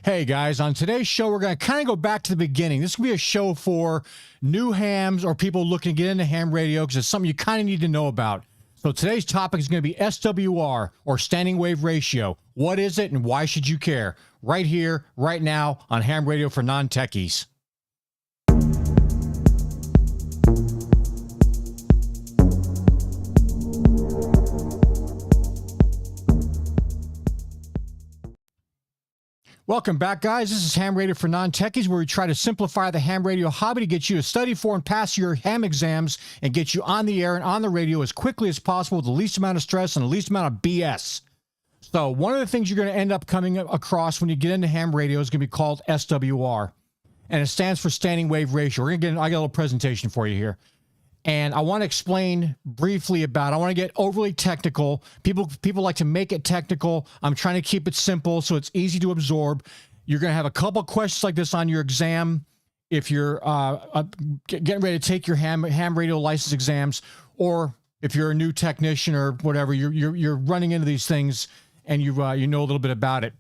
Hey guys, on today's show, we're going to kind of go back to the beginning. This will be a show for new hams or people looking to get into ham radio because it's something you kind of need to know about. So today's topic is going to be SWR, or standing wave ratio. What is it and why should you care? Right here, right now on Ham Radio for Non-Techies. Welcome back, guys. This is Ham Radio for Non-Techies, where we try to simplify the ham radio hobby to get you to study for and pass your ham exams and get you on the air and on the radio as quickly as possible with the least amount of stress and the least amount of BS. So one of the things you're going to end up coming across when you get into ham radio is going to be called SWR, and it stands for standing wave ratio. I got a little presentation for you here. And I want to explain briefly about it. I want to get overly technical. People like to make it technical. I'm trying to keep it simple so it's easy to absorb. You're going to have a couple questions like this on your exam if you're getting ready to take your ham radio license exams, or if you're a new technician or whatever, you're running into these things and you know a little bit about it.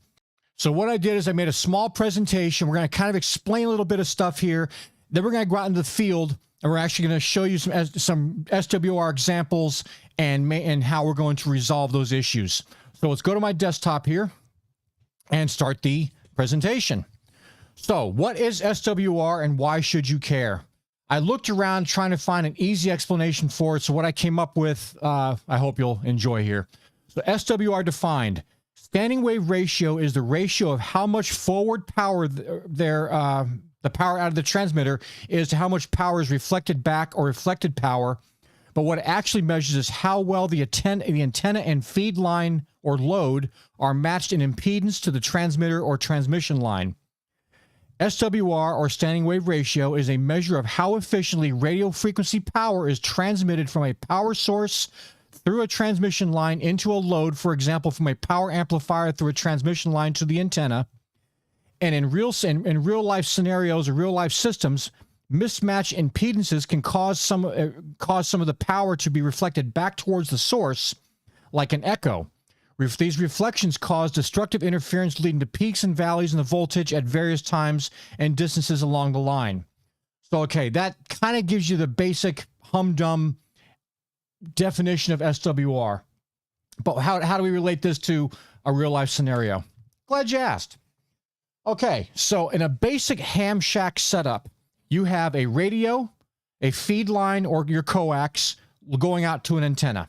So what I did is I made a small presentation. We're going to kind of explain a little bit of stuff here. Then we're going to go out into the field, and we're actually going to show you some SWR examples and how we're going to resolve those issues. So let's go to my desktop here and start the presentation. So what is SWR and why should you care? I looked around trying to find an easy explanation for it. So what I came up with, I hope you'll enjoy here. So SWR defined: standing wave ratio is the ratio of how much forward power the power out of the transmitter is to how much power is reflected back, or reflected power. But what it actually measures is how well the antenna and feed line or load are matched in impedance to the transmitter or transmission line. SWR, or standing wave ratio, is a measure of how efficiently radio frequency power is transmitted from a power source through a transmission line into a load, for example, from a power amplifier through a transmission line to the antenna. And in real life scenarios or real life systems, mismatch impedances can cause some of the power to be reflected back towards the source, like an echo. These reflections cause destructive interference, leading to peaks and valleys in the voltage at various times and distances along the line. So, okay, that kind of gives you the basic humdum definition of SWR. But how do we relate this to a real life scenario? Glad you asked. Okay, so in a basic ham shack setup, you have a radio, a feed line, or your coax going out to an antenna.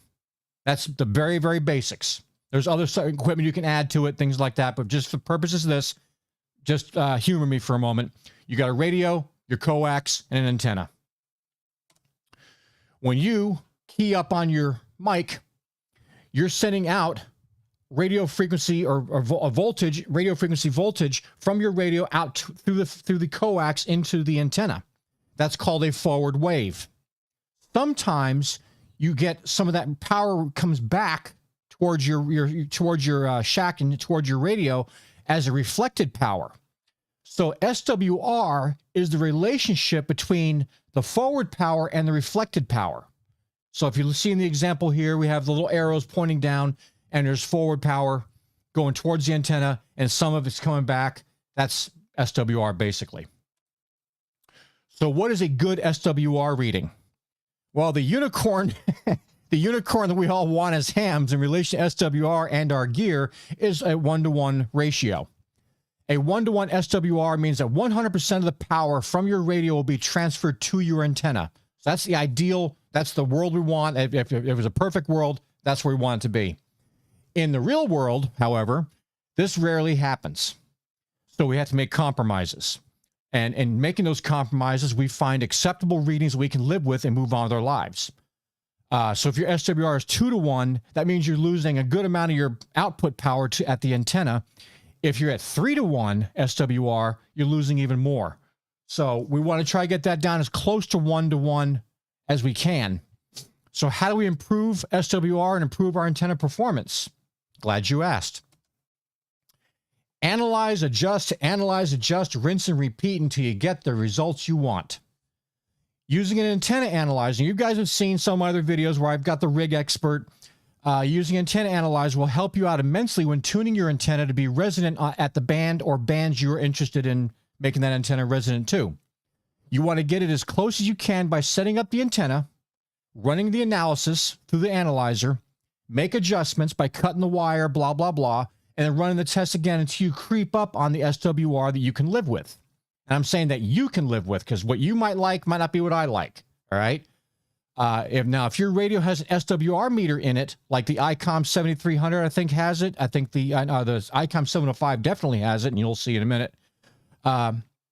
That's the very, very basics. There's other equipment you can add to it, things like that, but just for purposes of this, just humor me for a moment. You got a radio, your coax, and an antenna. When you key up on your mic, you're sending out radio frequency or voltage, radio frequency voltage from your radio out through the coax into the antenna. That's called a forward wave. Sometimes you get some of that power comes back towards your shack and towards your radio as a reflected power. So SWR is the relationship between the forward power and the reflected power. So if you see in the example here, we have the little arrows pointing down, and there's forward power going towards the antenna, and some of it's coming back. That's SWR, basically. So what is a good SWR reading? Well, the unicorn, the unicorn that we all want as hams in relation to SWR and our gear is a 1-to-1 ratio. A 1-to-1 SWR means that 100% of the power from your radio will be transferred to your antenna. So that's the ideal, that's the world we want. If it was a perfect world, that's where we want it to be. In the real world, however, this rarely happens. So we have to make compromises. And in making those compromises, we find acceptable readings we can live with and move on with our lives. So if your SWR is 2-to-1, that means you're losing a good amount of your output power at the antenna. If you're at 3-to-1 SWR, you're losing even more. So we want to try to get that down as close to 1-to-1 as we can. So how do we improve SWR and improve our antenna performance? Glad you asked. Analyze, adjust, rinse, and repeat until you get the results you want. Using an antenna analyzer, you guys have seen some other videos where I've got the rig expert Using Antenna Analyzer will help you out immensely when tuning your antenna to be resonant at the band or bands you're interested in making that antenna resonant to. You want to get it as close as you can by setting up the antenna, running the analysis through the analyzer, make adjustments by cutting the wire, blah, blah, blah, and then running the test again until you creep up on the SWR that you can live with. And I'm saying that you can live with, because what you might like might not be what I like, all right? If your radio has an SWR meter in it, like the ICOM 7300, I think has it. I think the ICOM 705 definitely has it, and you'll see in a minute.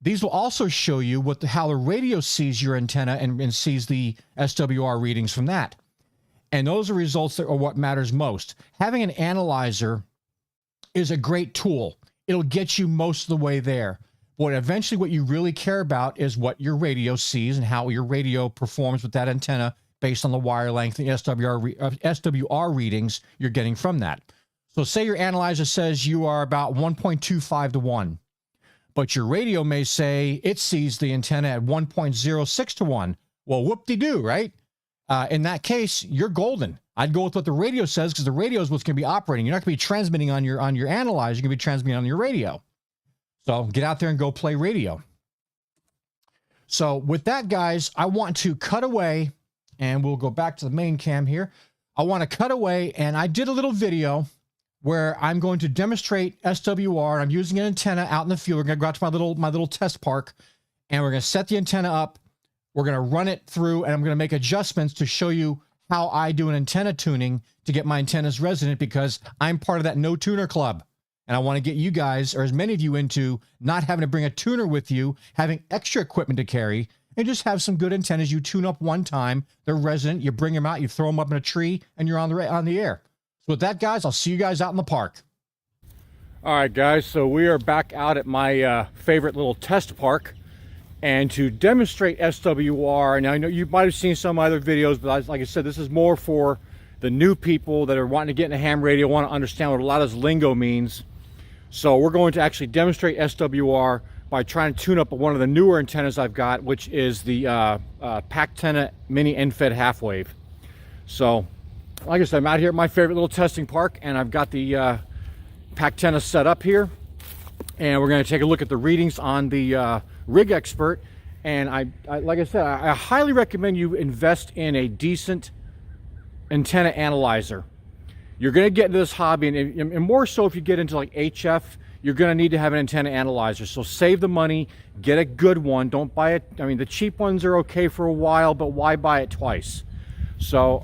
These will also show you how the radio sees your antenna and sees the SWR readings from that. And those are results that are what matters most. Having an analyzer is a great tool. It'll get you most of the way there. But eventually what you really care about is what your radio sees and how your radio performs with that antenna based on the wire length and SWR readings you're getting from that. So say your analyzer says you are about 1.25 to 1, but your radio may say it sees the antenna at 1.06 to 1. Well, whoop-de-doo, right? In that case, you're golden. I'd go with what the radio says, because the radio is what's going to be operating. You're not going to be transmitting on your analyzer. You're going to be transmitting on your radio. So get out there and go play radio. So with that, guys, I want to cut away, and we'll go back to the main cam here. I want to cut away, and I did a little video where I'm going to demonstrate SWR. I'm using an antenna out in the field. We're going to go out to my little test park, and we're going to set the antenna up. We're going to run it through, and I'm going to make adjustments to show you how I do an antenna tuning to get my antennas resonant, because I'm part of that no tuner club. And I want to get you guys, or as many of you, into not having to bring a tuner with you, having extra equipment to carry, and just have some good antennas. You tune up one time, they're resonant, you bring them out, you throw them up in a tree, and you're on the air. So with that, guys, I'll see you guys out in the park. All right, guys, so we are back out at my favorite little test park. And to demonstrate SWR, and I know you might have seen some other videos, but like I said, this is more for the new people that are wanting to get into ham radio, want to understand what a lot of this lingo means. So we're going to actually demonstrate SWR by trying to tune up one of the newer antennas I've got, which is the PAC-10 Mini End-Fed Half-Wave. So, like I said, I'm out here at my favorite little testing park, and I've got the PAC-10 set up here. And we're going to take a look at the readings on the Rig Expert. And I like I said, I highly recommend you invest in a decent antenna analyzer. You're going to get into this hobby, and more so if you get into like HF, you're going to need to have an antenna analyzer. So save the money, get a good one. Don't buy it. I mean, the cheap ones are okay for a while, but why buy it twice? So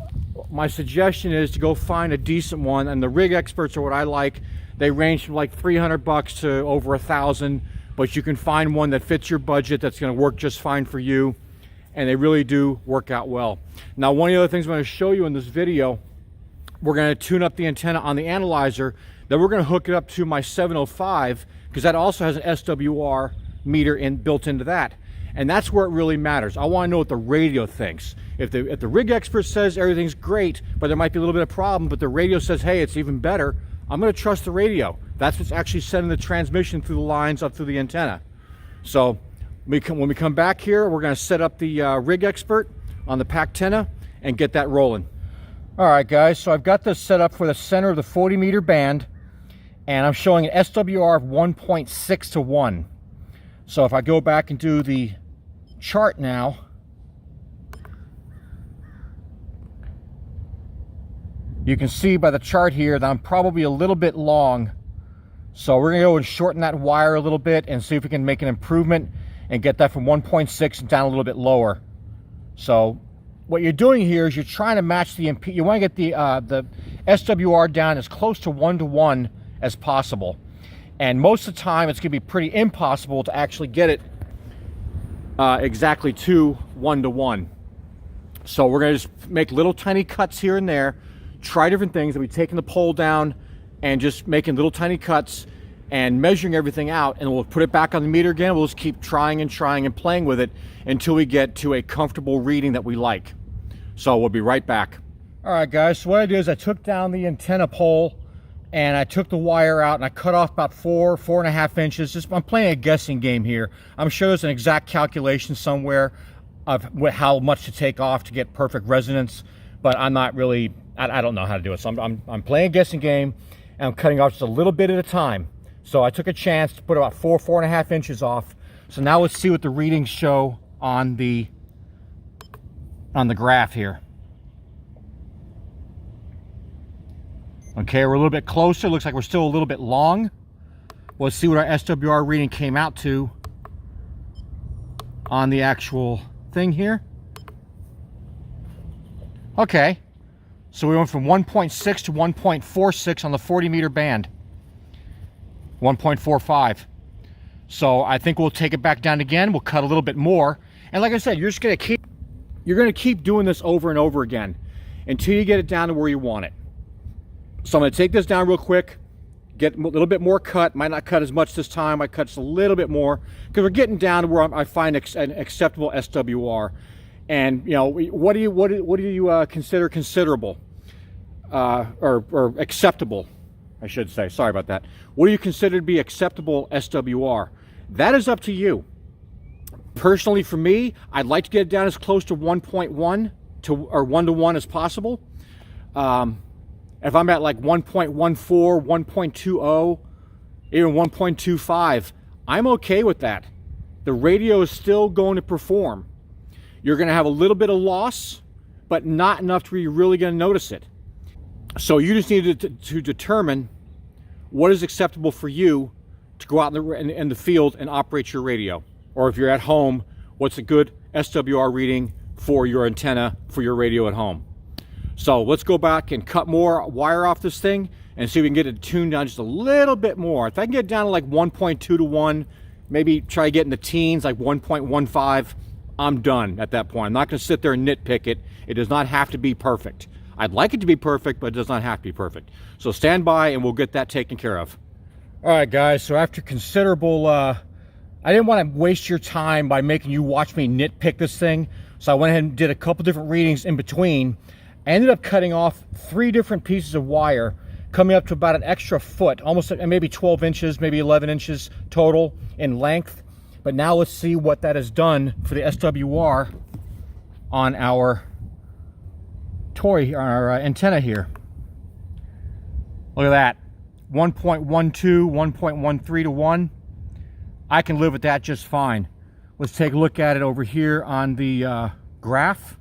my suggestion is to go find a decent one, and the Rig Experts are what I like. They range from like $300 to over $1,000, but you can find one that fits your budget that's going to work just fine for you, and they really do work out well. Now, one of the other things I'm going to show you in this video, we're going to tune up the antenna on the analyzer, then we're going to hook it up to my 705, because that also has an SWR meter built into that. And that's where it really matters. I want to know what the radio thinks. If the Rig Expert says everything's great, but there might be a little bit of problem, but the radio says, hey, it's even better, I'm going to trust the radio. That's what's actually sending the transmission through the lines up through the antenna. So when we come back here, we're going to set up the Rig Expert on the PAC-10 and get that rolling. All right, guys, so I've got this set up for the center of the 40 meter band, and I'm showing an SWR of 1.6 to 1. So if I go back and do the chart now, you can see by the chart here that I'm probably a little bit long. So we're going to go and shorten that wire a little bit and see if we can make an improvement and get that from 1.6 and down a little bit lower. So what you're doing here is you're trying to match the you want to get the SWR down as close to 1-to-1 as possible. And most of the time it's going to be pretty impossible to actually get it exactly to 1-to-1. So we're going to just make little tiny cuts here and there, try different things. We'll be taking the pole down and just making little tiny cuts and measuring everything out, and we'll put it back on the meter again. We'll just keep trying and playing with it until we get to a comfortable reading that we like. So we'll be right back. All right, guys, so what I did is I took down the antenna pole and I took the wire out and I cut off about 4.5 inches. I'm playing a guessing game here. I'm sure there's an exact calculation somewhere of how much to take off to get perfect resonance, but I'm not really I don't know how to do it. So I'm playing a guessing game, and I'm cutting off just a little bit at a time. So I took a chance to put about 4.5 inches off. So now let's see what the readings show on the graph here. Okay, we're a little bit closer. Looks like we're still a little bit long. Let's see what our SWR reading came out to on the actual thing here. Okay, so we went from 1.6 to 1.46 on the 40 meter band. 1.45. So I think we'll take it back down again. We'll cut a little bit more. And like I said, you're gonna keep doing this over and over again until you get it down to where you want it. So I'm gonna take this down real quick, get a little bit more cut. Might not cut as much this time. I cut just a little bit more because we're getting down to where I find an acceptable SWR. And you know, what do you consider considerable or acceptable? I should say. Sorry about that. What do you consider to be acceptable SWR? That is up to you. Personally, for me, I'd like to get it down as close to 1.1 or 1:1 as possible. If I'm at like 1.14, 1.20, even 1.25, I'm okay with that. The radio is still going to perform. You're going to have a little bit of loss, but not enough to where you're really going to notice it. So you just need to determine what is acceptable for you to go out in the field and operate your radio. Or if you're at home, what's a good SWR reading for your antenna for your radio at home. So let's go back and cut more wire off this thing and see if we can get it tuned down just a little bit more. If I can get it down to like 1.2 to 1, maybe try to get in the teens, like 1.15, I'm done at that point. I'm not going to sit there and nitpick it. It does not have to be perfect. I'd like it to be perfect, but it does not have to be perfect. So stand by and we'll get that taken care of. All right, guys, so after considerable, I didn't want to waste your time by making you watch me nitpick this thing. So I went ahead and did a couple different readings in between. I ended up cutting off 3 different pieces of wire, coming up to about an extra foot, almost maybe 12 inches, maybe 11 inches total in length. But now let's see what that has done for the SWR on our antenna here. Look at that, 1.12, 1.13 to 1. I can live with that just fine. Let's take a look at it over here on the graph.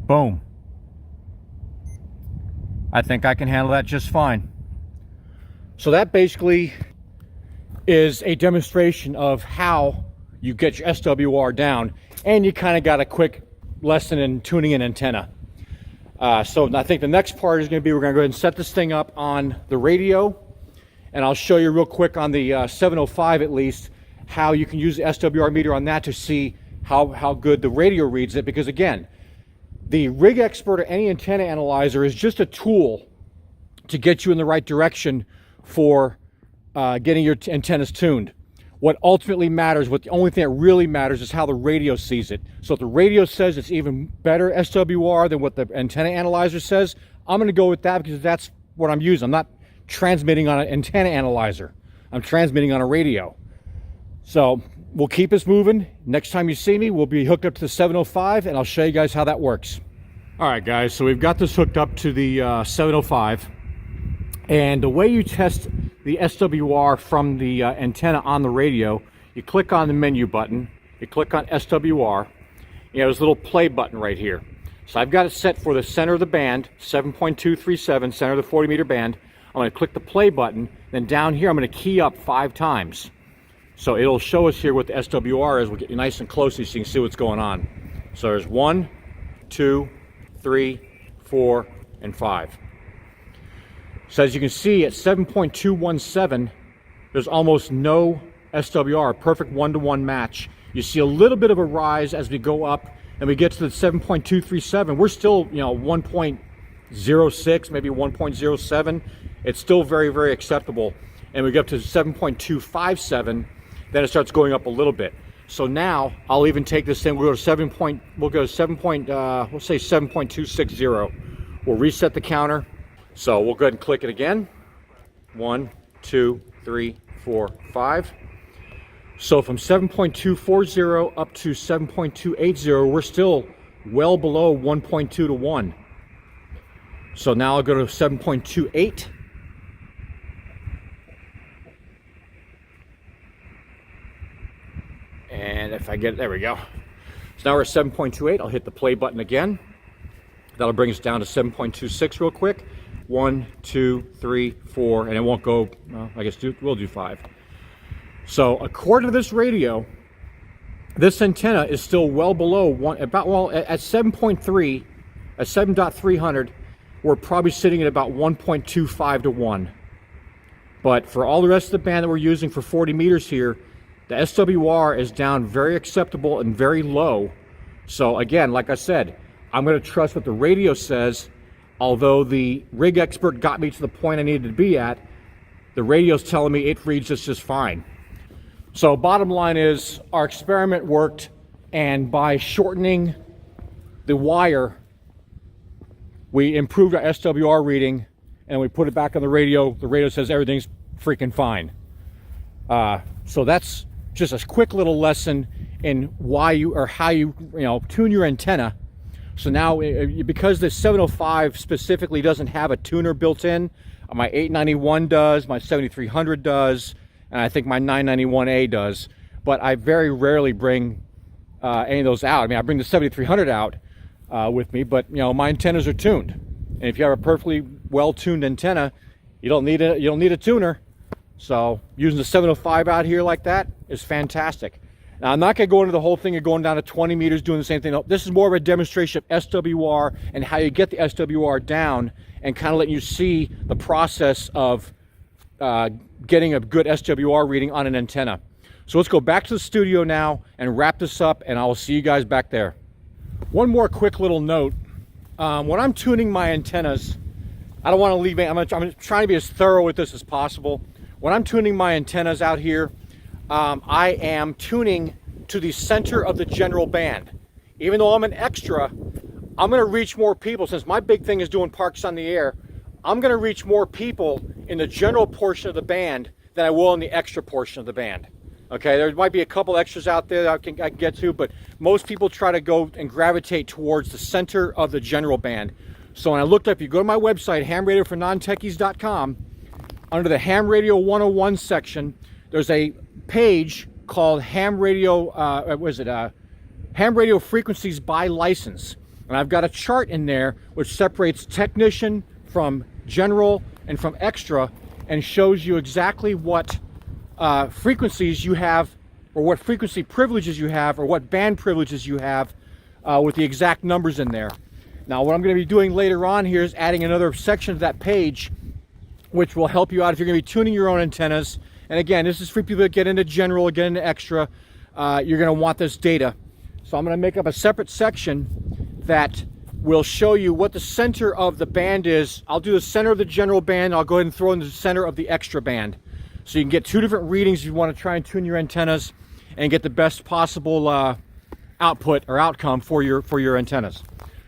Boom. I think I can handle that just fine. So that basically is a demonstration of how you get your SWR down, and you kind of got a quick lesson in tuning an antenna. So I think the next part is going to be, we're going to go ahead and set this thing up on the radio, and I'll show you real quick on the 705 at least, how you can use the SWR meter on that to see how good the radio reads it. Because again, the Rig Expert or any antenna analyzer is just a tool to get you in the right direction for getting your antennas tuned. What ultimately matters, the only thing that really matters is how the radio sees it. So if the radio says it's even better SWR than what the antenna analyzer says, I'm going to go with that because that's what I'm using. I'm not transmitting on an antenna analyzer. I'm transmitting on a radio. So we'll keep this moving. Next time you see me, we'll be hooked up to the 705, and I'll show you guys how that works. All right, guys, so we've got this hooked up to the 705. And the way you test the SWR from the antenna on the radio, you click on the menu button, you click on SWR, there's a little play button right here. So I've got it set for the center of the band, 7.237, center of the 40 meter band. I'm going to click the play button, then down here I'm going to key up 5 times. So it'll show us here what the SWR is. We'll get you nice and close so you can see what's going on. So there's 1, 2, 3, 4, and 5. So as you can see at 7.217, there's almost no SWR, perfect 1-to-1 match. You see a little bit of a rise as we go up and we get to the 7.237. We're still, 1.06, maybe 1.07. It's still very, very acceptable. And we get up to 7.257, then it starts going up a little bit. So now I'll even take this thing, we'll go to 7.260. We'll reset the counter. So we'll go ahead and click it again. 1, 2, 3, 4, 5. So from 7.240 up to 7.280, we're still well below 1.2 to 1. So now I'll go to 7.28. And if I get, there we go. So now we're at 7.28. I'll hit the play button again. That'll bring us down to 7.26 real quick. 1, 2, 3, 4, and it won't go, well, I guess we'll do 5. So according to this radio, this antenna is still well below one, about, well, at 7.3, at 7.300, we're probably sitting at about 1.25 to 1. But for all the rest of the band that we're using for 40 meters here, the SWR is down very acceptable and very low. So again, like I said, I'm going to trust what the radio says. Although the rig expert got me to the point I needed to be at, the radio's telling me it reads this just fine. So bottom line is, our experiment worked, and by shortening the wire, we improved our SWR reading, and we put it back on the radio. The radio says everything's freaking fine. So that's just a quick little lesson in why you, or how you tune your antenna. So now, because the 705 specifically doesn't have a tuner built in, my 891 does, my 7300 does, and I think my 991A does, but I very rarely bring any of those out. I mean, I bring the 7300 out with me, but my antennas are tuned. And if you have a perfectly well-tuned antenna, you don't need a tuner. So using the 705 out here like that is fantastic. Now, I'm not going to go into the whole thing of going down to 20 meters doing the same thing. No, this is more of a demonstration of SWR and how you get the SWR down, and kind of letting you see the process of getting a good SWR reading on an antenna. So let's go back to the studio now and wrap this up, and I will see you guys back there. One more quick little note. When I'm tuning my antennas, I don't want to leave, I'm trying to be as thorough with this as possible. When I'm tuning my antennas out here, I am tuning to the center of the general band. Even though I'm an extra, I'm going to reach more people. Since my big thing is doing Parks on the Air, I'm going to reach more people in the general portion of the band than I will in the extra portion of the band. Okay, there might be a couple extras out there that I can get to, but most people try to go and gravitate towards the center of the general band. So when I looked up, you go to my website, hamradiofornontechies.com, under the Ham Radio 101 section, there's a page called Ham Radio, Ham Radio Frequencies by License. And I've got a chart in there which separates technician from general and from extra, and shows you exactly what frequencies you have, or what frequency privileges you have, or what band privileges you have, with the exact numbers in there. Now, what I'm going to be doing later on here is adding another section of that page, which will help you out if you're going to be tuning your own antennas. And again, this is for people that get into general, get into extra. You're going to want this data. So I'm going to make up a separate section that will show you what the center of the band is. I'll do the center of the general band. I'll go ahead and throw in the center of the extra band. So you can get two different readings if you want to try and tune your antennas and get the best possible output or outcome for your antennas.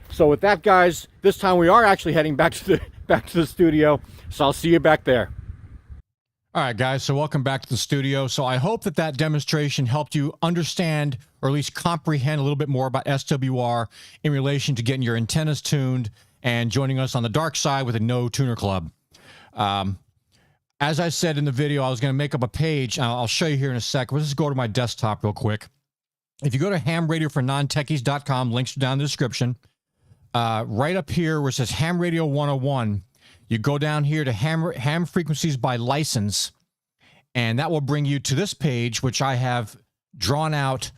So with that, guys, this time we are actually heading back to the studio. So I'll see you back there. All right, guys, so welcome back to the studio. So I hope that demonstration helped you understand, or at least comprehend a little bit more about SWR in relation to getting your antennas tuned and joining us on the dark side with a No Tuner Club. As I said in the video, I was going to make up a page. I'll show you here in a sec. Let's just go to my desktop real quick. If you go to hamradiofornontechies.com, links are down in the description. Right up here where it says Ham Radio 101, you go down here to ham frequencies by license, and that will bring you to this page, which I have drawn out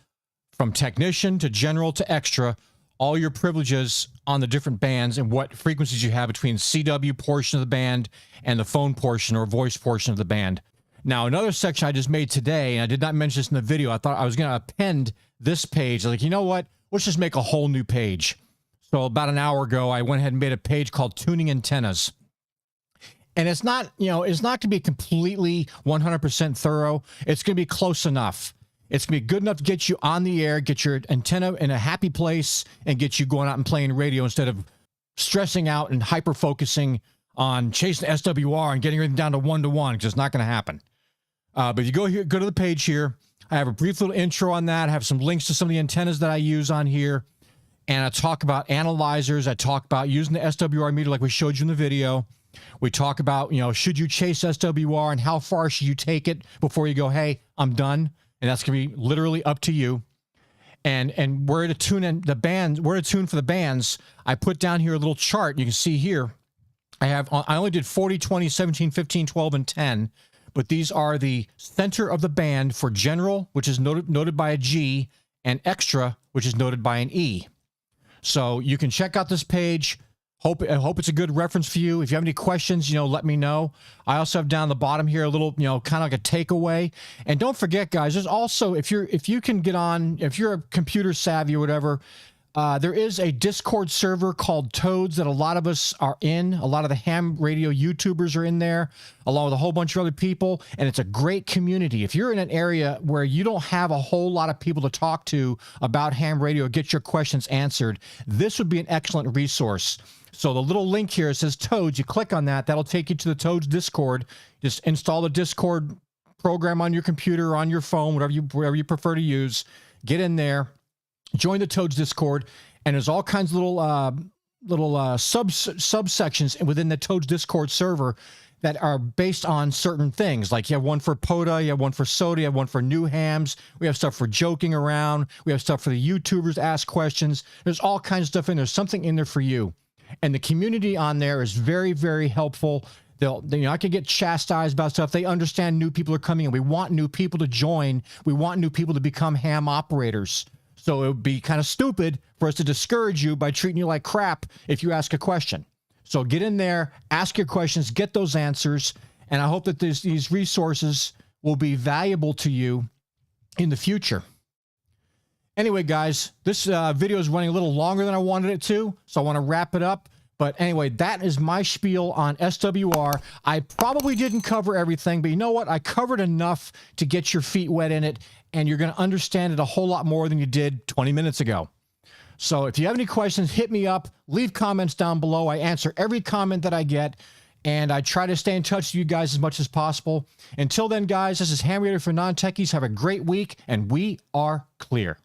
from technician to general to extra, all your privileges on the different bands and what frequencies you have between CW portion of the band and the phone portion or voice portion of the band. Now, another section I just made today, and I did not mention this in the video, I thought I was going to append this page. Like, you know what? Let's just make a whole new page. So about an hour ago, I went ahead and made a page called Tuning Antennas. And it's not, it's not going to be completely 100% thorough. It's going to be close enough. It's going to be good enough to get you on the air, get your antenna in a happy place, and get you going out and playing radio instead of stressing out and hyper-focusing on chasing SWR and getting everything down to 1-to-1, because it's not going to happen. But you go here, go to the page here. I have a brief little intro on that. I have some links to some of the antennas that I use on here. And I talk about analyzers. I talk about using the SWR meter like we showed you in the video. We talk about, should you chase SWR and how far should you take it before you go, hey, I'm done. And that's going to be literally up to you. And where to tune in the bands, where to tune for the bands. I put down here a little chart. You can see here. I only did 40, 20, 17, 15, 12, and 10. But these are the center of the band for general, which is noted by a G, and extra, which is noted by an E. So you can check out this page. I hope it's a good reference for you. If you have any questions, let me know. I also have down the bottom here a little, kind of like a takeaway. And don't forget, guys, there's also, if you can get on, if you're a computer savvy or whatever, there is a Discord server called Toads that a lot of us are in. A lot of the ham radio YouTubers are in there, along with a whole bunch of other people, and it's a great community. If you're in an area where you don't have a whole lot of people to talk to about ham radio, get your questions answered, this would be an excellent resource. So the little link here says Toads. You click on that. That'll take you to the Toads Discord. Just install the Discord program on your computer or on your phone, whatever you prefer to use. Get in there. Join the Toads Discord, and there's all kinds of little subsections within the Toads Discord server that are based on certain things. Like you have one for POTA, you have one for SOTA, you have one for new hams. We have stuff for joking around. We have stuff for the YouTubers to ask questions. There's all kinds of stuff in there. There's something in there for you. And the community on there is very, very helpful. I can get chastised about stuff. They understand new people are coming in. We want new people to join. We want new people to become ham operators. So it would be kind of stupid for us to discourage you by treating you like crap if you ask a question. So get in there, ask your questions, get those answers, and I hope that these resources will be valuable to you in the future. Anyway, guys, this video is running a little longer than I wanted it to, so I want to wrap it up. But anyway, that is my spiel on SWR. I probably didn't cover everything, but you know what? I covered enough to get your feet wet in it, and you're going to understand it a whole lot more than you did 20 minutes ago. So if you have any questions, hit me up. Leave comments down below. I answer every comment that I get, and I try to stay in touch with you guys as much as possible. Until then, guys, this is Ham Radio for Non-Techies. Have a great week, and we are clear.